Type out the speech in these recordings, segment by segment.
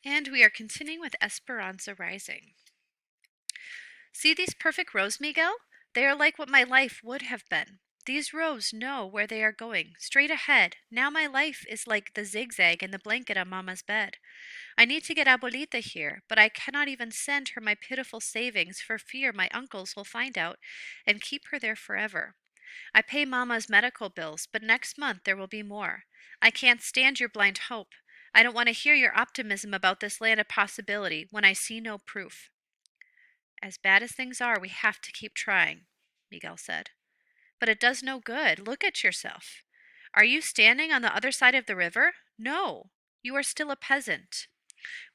And we are continuing with Esperanza Rising. See these perfect rows, Miguel? They are like what my life would have been. These rows know where they are going, straight ahead. Now my life is like the zigzag in the blanket on Mama's bed. I need to get Abuelita here, but I cannot even send her my pitiful savings for fear my uncles will find out and keep her there forever. I pay Mama's medical bills, but next month there will be more. I can't stand your blind hope. I don't want to hear your optimism about this land of possibility when I see no proof. As bad as things are, we have to keep trying, Miguel said. But it does no good. Look at yourself. Are you standing on the other side of the river? No. You are still a peasant.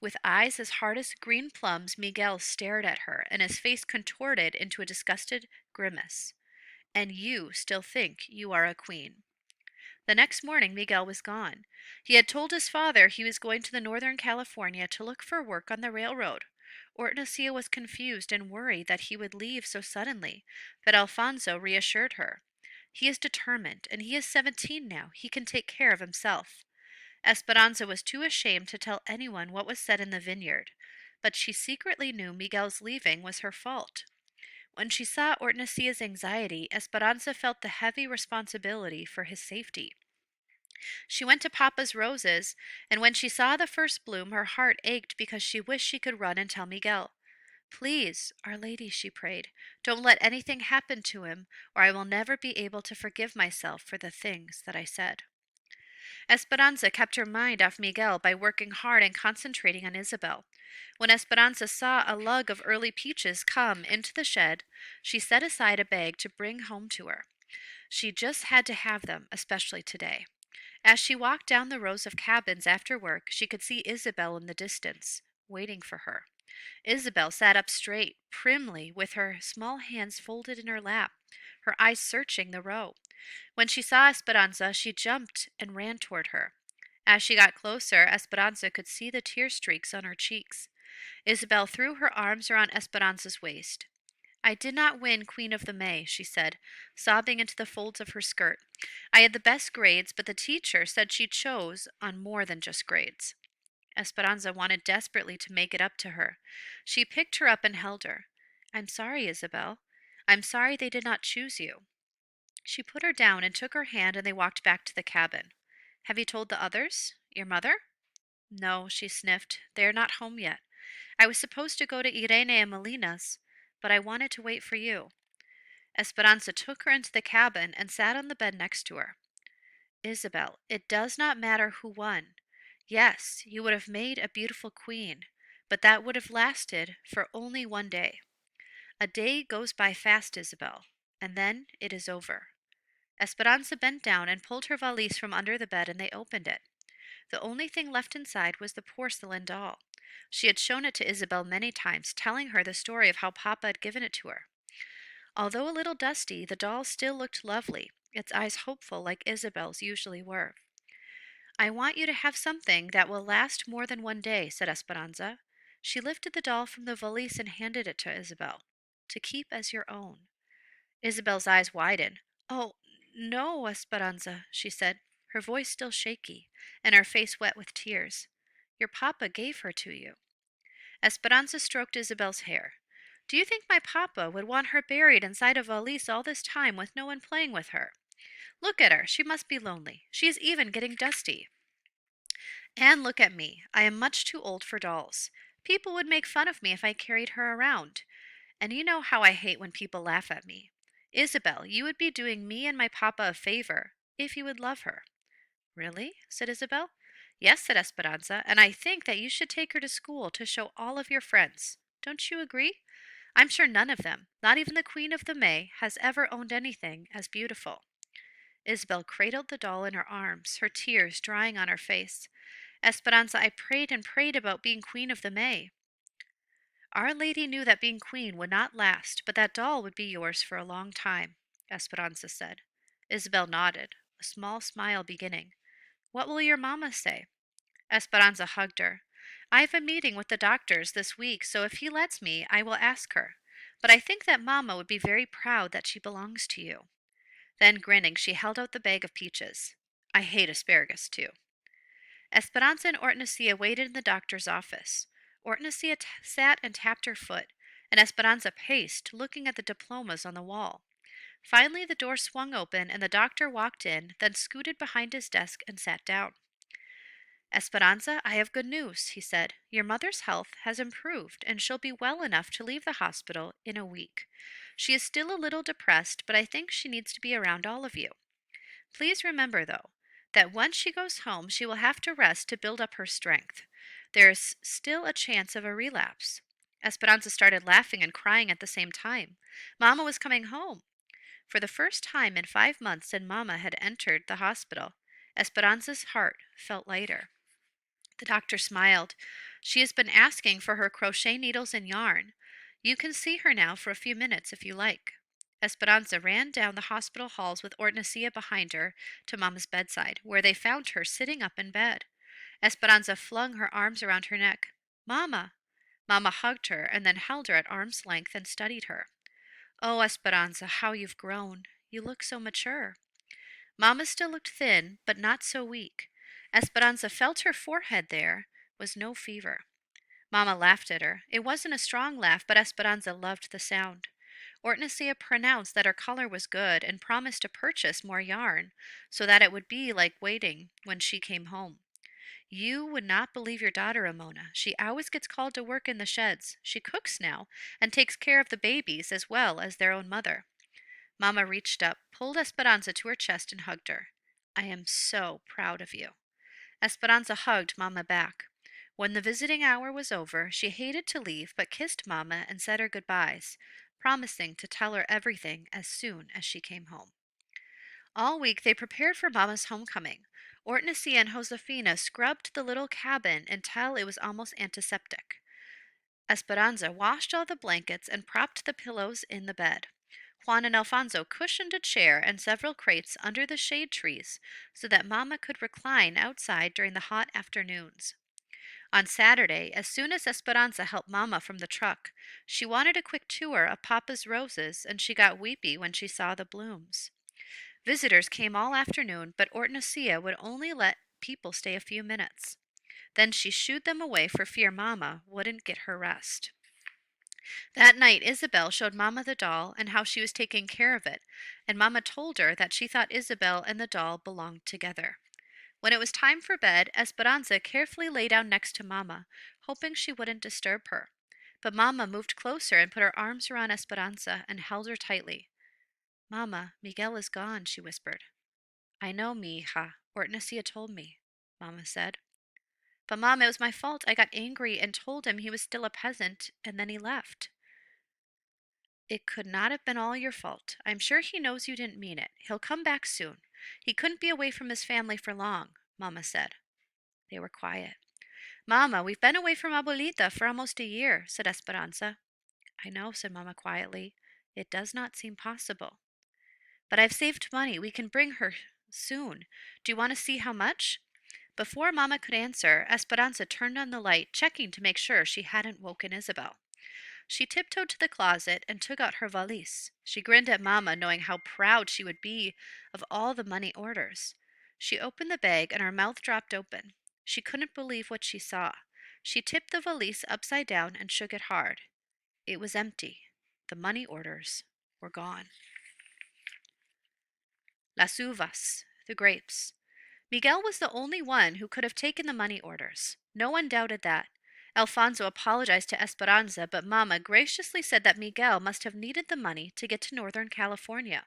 With eyes as hard as green plums, Miguel stared at her, and his face contorted into a disgusted grimace. And you still think you are a queen. The next morning Miguel was gone. He had told his father he was going to the Northern California to look for work on the railroad. Hortensia was confused and worried that he would leave so suddenly, but Alfonso reassured her. He is determined, and he is 17 now. He can take care of himself. Esperanza was too ashamed to tell anyone what was said in the vineyard, but she secretly knew Miguel's leaving was her fault. When she saw Hortensia's anxiety, Esperanza felt the heavy responsibility for his safety. She went to Papa's roses, and when she saw the first bloom, her heart ached because she wished she could run and tell Miguel. Please, Our Lady, she prayed, don't let anything happen to him, or I will never be able to forgive myself for the things that I said. Esperanza kept her mind off Miguel by working hard and concentrating on Isabel. When Esperanza saw a lug of early peaches come into the shed, she set aside a bag to bring home to her. She just had to have them, especially today. As she walked down the rows of cabins after work, she could see Isabel in the distance, waiting for her. Isabel sat up straight, primly, with her small hands folded in her lap, her eyes searching the row. When she saw Esperanza, she jumped and ran toward her. As she got closer, Esperanza could see the tear streaks on her cheeks. Isabel threw her arms around Esperanza's waist. I did not win Queen of the May, she said, sobbing into the folds of her skirt. I had the best grades, but the teacher said she chose on more than just grades. Esperanza wanted desperately to make it up to her. She picked her up and held her. I'm sorry, Isabel. I'm sorry they did not choose you. She put her down and took her hand, and they walked back to the cabin. Have you told the others? Your mother? No, she sniffed. They are not home yet. I was supposed to go to Irene and Melina's, but I wanted to wait for you. Esperanza took her into the cabin and sat on the bed next to her. Isabel, it does not matter who won. Yes, you would have made a beautiful queen, but that would have lasted for only one day. A day goes by fast, Isabel, and then it is over. Esperanza bent down and pulled her valise from under the bed, and they opened it. The only thing left inside was the porcelain doll. She had shown it to Isabel many times, telling her the story of how Papa had given it to her. Although a little dusty, the doll still looked lovely, its eyes hopeful like Isabel's usually were. I want you to have something that will last more than one day, said Esperanza. She lifted the doll from the valise and handed it to Isabel, to keep as your own. Isabel's eyes widened. Oh, no, Esperanza, she said, her voice still shaky, and her face wet with tears. Your papa gave her to you. Esperanza stroked Isabel's hair. Do you think my papa would want her buried inside a valise all this time with no one playing with her? Look at her. She must be lonely. She is even getting dusty. And look at me. I am much too old for dolls. People would make fun of me if I carried her around. And you know how I hate when people laugh at me. Isabel, you would be doing me and my papa a favor if you would love her. Really? Said Isabel. Yes, said Esperanza, and I think that you should take her to school to show all of your friends. Don't you agree? I'm sure none of them, not even the Queen of the May, has ever owned anything as beautiful. Isabel cradled the doll in her arms, her tears drying on her face. Esperanza, I prayed and prayed about being Queen of the May. Our Lady knew that being queen would not last, but that doll would be yours for a long time, Esperanza said. Isabel nodded, a small smile beginning. What will your mamma say? Esperanza hugged her. I have a meeting with the doctors this week, so if he lets me, I will ask her. But I think that mamma would be very proud that she belongs to you. Then, grinning, she held out the bag of peaches. I hate asparagus, too. Esperanza and Hortensia waited in the doctor's office. Hortensia sat and tapped her foot, and Esperanza paced, looking at the diplomas on the wall. Finally, the door swung open, and the doctor walked in, then scooted behind his desk and sat down. Esperanza, I have good news, he said. Your mother's health has improved, and she'll be well enough to leave the hospital in a week. She is still a little depressed, but I think she needs to be around all of you. Please remember, though, that once she goes home, she will have to rest to build up her strength. There is still a chance of a relapse. Esperanza started laughing and crying at the same time. Mamma was coming home. For the first time in 5 months since Mamma had entered the hospital, Esperanza's heart felt lighter. The doctor smiled. She has been asking for her crochet needles and yarn. You can see her now for a few minutes if you like. Esperanza ran down the hospital halls with Hortensia behind her to Mamma's bedside, where they found her sitting up in bed. Esperanza flung her arms around her neck. Mamma! Mamma hugged her and then held her at arm's length and studied her. Oh, Esperanza, how you've grown. You look so mature. Mamma still looked thin, but not so weak. Esperanza felt her forehead there was no fever. Mamma laughed at her. It wasn't a strong laugh, but Esperanza loved the sound. Hortensia pronounced that her color was good and promised to purchase more yarn so that it would be like waiting when she came home. You would not believe your daughter, Ramona. She always gets called to work in the sheds. She cooks now and takes care of the babies as well as their own mother. Mamma reached up, pulled Esperanza to her chest, and hugged her. I am so proud of you. Esperanza hugged Mamma back. When the visiting hour was over, she hated to leave, but kissed Mamma and said her goodbyes, promising to tell her everything as soon as she came home. All week they prepared for Mamma's homecoming. Hortensia and Josefina scrubbed the little cabin until it was almost antiseptic. Esperanza washed all the blankets and propped the pillows in the bed. Juan and Alfonso cushioned a chair and several crates under the shade trees so that Mamma could recline outside during the hot afternoons. On Saturday, as soon as Esperanza helped Mamma from the truck, she wanted a quick tour of Papa's roses, and she got weepy when she saw the blooms. Visitors came all afternoon, but Hortensia would only let people stay a few minutes. Then she shooed them away for fear Mamma wouldn't get her rest. That night, Isabel showed Mamma the doll and how she was taking care of it, and Mamma told her that she thought Isabel and the doll belonged together. When it was time for bed, Esperanza carefully lay down next to Mamma, hoping she wouldn't disturb her. But Mamma moved closer and put her arms around Esperanza and held her tightly. Mamma, Miguel is gone, she whispered. I know, mi hija. Hortensia told me, Mamma said. But, Mom, it was my fault. I got angry and told him he was still a peasant, and then he left. It could not have been all your fault. I'm sure he knows you didn't mean it. He'll come back soon. He couldn't be away from his family for long, Mamma said. They were quiet. Mamma, we've been away from Abuelita for almost a year, said Esperanza. I know, said Mamma quietly. It does not seem possible. But I've saved money. We can bring her soon. Do you want to see how much? Before Mamma could answer, Esperanza turned on the light, checking to make sure she hadn't woken Isabel. She tiptoed to the closet and took out her valise. She grinned at Mamma, knowing how proud she would be of all the money orders. She opened the bag and her mouth dropped open. She couldn't believe what she saw. She tipped the valise upside down and shook it hard. It was empty. The money orders were gone. Las uvas, the grapes. Miguel was the only one who could have taken the money orders. No one doubted that. Alfonso apologized to Esperanza, but Mamma graciously said that Miguel must have needed the money to get to Northern California.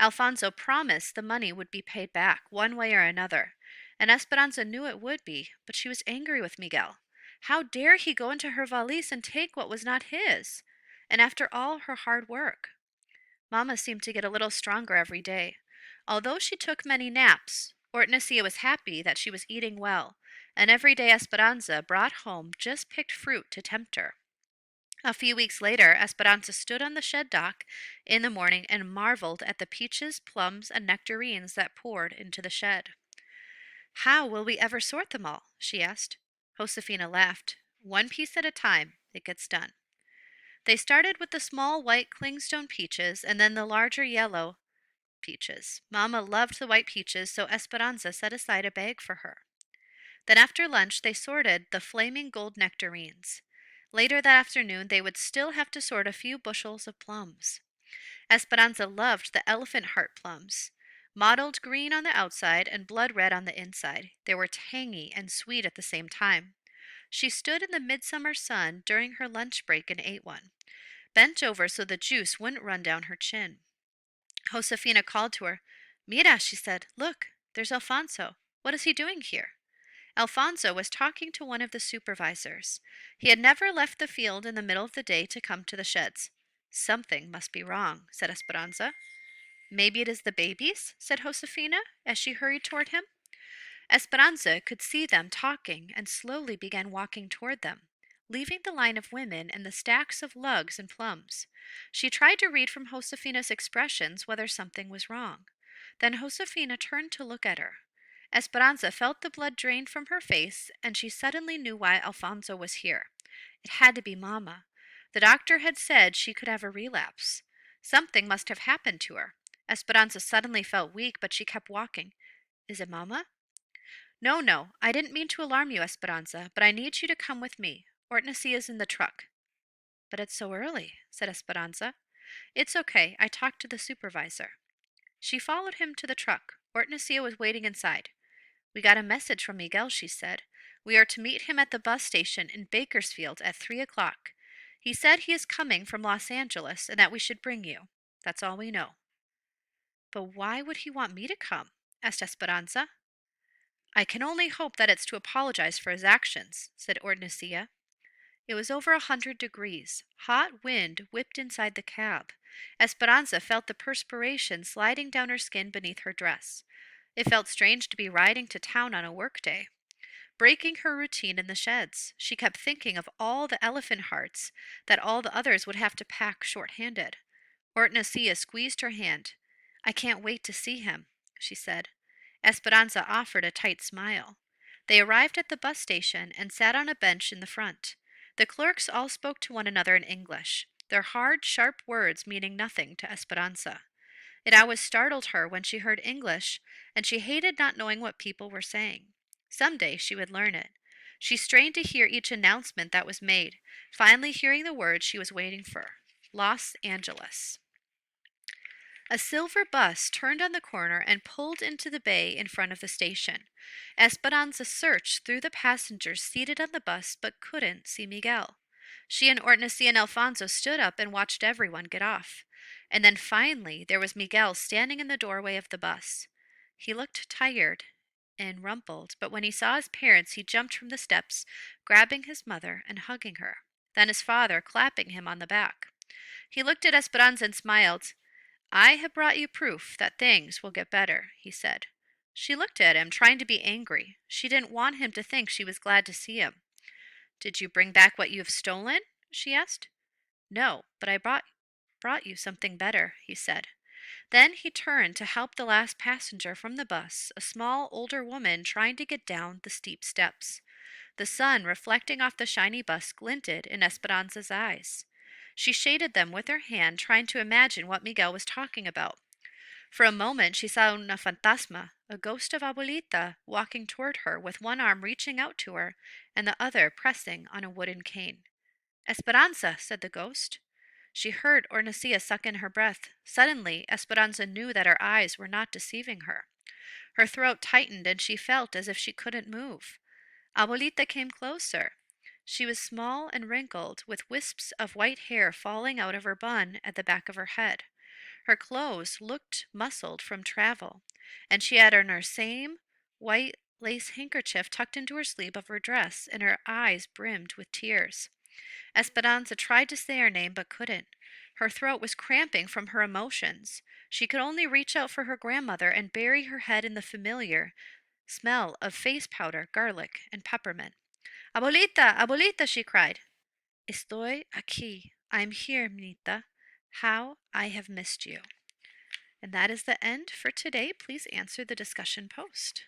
Alfonso promised the money would be paid back, one way or another, and Esperanza knew it would be, but she was angry with Miguel. How dare he go into her valise and take what was not his? And after all her hard work. Mamma seemed to get a little stronger every day. Although she took many naps, Hortensia was happy that she was eating well, and every day Esperanza brought home just picked fruit to tempt her. A few weeks later, Esperanza stood on the shed dock in the morning and marveled at the peaches, plums, and nectarines that poured into the shed. How will we ever sort them all? She asked. Josefina laughed. One piece at a time, it gets done. They started with the small white clingstone peaches and then the larger yellow peaches. Mamma loved the white peaches, so Esperanza set aside a bag for her. Then after lunch they sorted the flaming gold nectarines. Later that afternoon they would still have to sort a few bushels of plums. Esperanza loved the elephant heart plums. Mottled green on the outside and blood red on the inside, they were tangy and sweet at the same time. She stood in the midsummer sun during her lunch break and ate one, bent over so the juice wouldn't run down her chin. Josefina called to her. Mira, she said, look, there's Alfonso. What is he doing here? Alfonso was talking to one of the supervisors. He had never left the field in the middle of the day to come to the sheds. Something must be wrong, said Esperanza. Maybe it is the babies, said Josefina as she hurried toward him. Esperanza could see them talking and slowly began walking toward them, leaving the line of women and the stacks of lugs and plums. She tried to read from Josefina's expressions whether something was wrong. Then Josefina turned to look at her. Esperanza felt the blood drain from her face, and she suddenly knew why Alfonso was here. It had to be Mama. The doctor had said she could have a relapse. Something must have happened to her. Esperanza suddenly felt weak, but she kept walking. Is it Mama? No, no, I didn't mean to alarm you, Esperanza, but I need you to come with me. Hortensia is in the truck. But it's so early, said Esperanza. It's okay, I talked to the supervisor. She followed him to the truck. Hortensia was waiting inside. We got a message from Miguel, she said. We are to meet him at the bus station in Bakersfield at 3 o'clock. He said he is coming from Los Angeles and that we should bring you. That's all we know. But why would he want me to come? Asked Esperanza. I can only hope that it's to apologize for his actions, said Hortensia. It was over 100 degrees. Hot wind whipped inside the cab. Esperanza felt the perspiration sliding down her skin beneath her dress. It felt strange to be riding to town on a workday. Breaking her routine in the sheds, she kept thinking of all the elephant hearts that all the others would have to pack short-handed. Hortensia squeezed her hand. I can't wait to see him, she said. Esperanza offered a tight smile. They arrived at the bus station and sat on a bench in the front. The clerks all spoke to one another in English, their hard, sharp words meaning nothing to Esperanza. It always startled her when she heard English, and she hated not knowing what people were saying. Some day she would learn it. She strained to hear each announcement that was made, finally hearing the words she was waiting for. Los Angeles. A silver bus turned on the corner and pulled into the bay in front of the station. Esperanza searched through the passengers seated on the bus but couldn't see Miguel. She and Hortensia and Alfonso stood up and watched everyone get off. And then finally there was Miguel standing in the doorway of the bus. He looked tired and rumpled, but when he saw his parents he jumped from the steps, grabbing his mother and hugging her, then his father clapping him on the back. He looked at Esperanza and smiled. I have brought you proof that things will get better, he said. She looked at him, trying to be angry. She didn't want him to think she was glad to see him. Did you bring back what you have stolen? She asked. No, but I brought you something better, he said. Then he turned to help the last passenger from the bus, a small, older woman trying to get down the steep steps. The sun, reflecting off the shiny bus, glinted in Esperanza's eyes. She shaded them with her hand, trying to imagine what Miguel was talking about. For a moment she saw una fantasma, a ghost of Abuelita, walking toward her, with one arm reaching out to her and the other pressing on a wooden cane. Esperanza, said the ghost. She heard Hortensia suck in her breath. Suddenly, Esperanza knew that her eyes were not deceiving her. Her throat tightened and she felt as if she couldn't move. Abuelita came closer. She was small and wrinkled, with wisps of white hair falling out of her bun at the back of her head. Her clothes looked muscled from travel, and she had on her same white lace handkerchief tucked into her sleeve of her dress, and her eyes brimmed with tears. Esperanza tried to say her name but couldn't. Her throat was cramping from her emotions. She could only reach out for her grandmother and bury her head in the familiar smell of face powder, garlic, and peppermint. Abuelita, abuelita, she cried. Estoy aquí. I'm here, Minita. How I have missed you. And that is the end for today. Please answer the discussion post.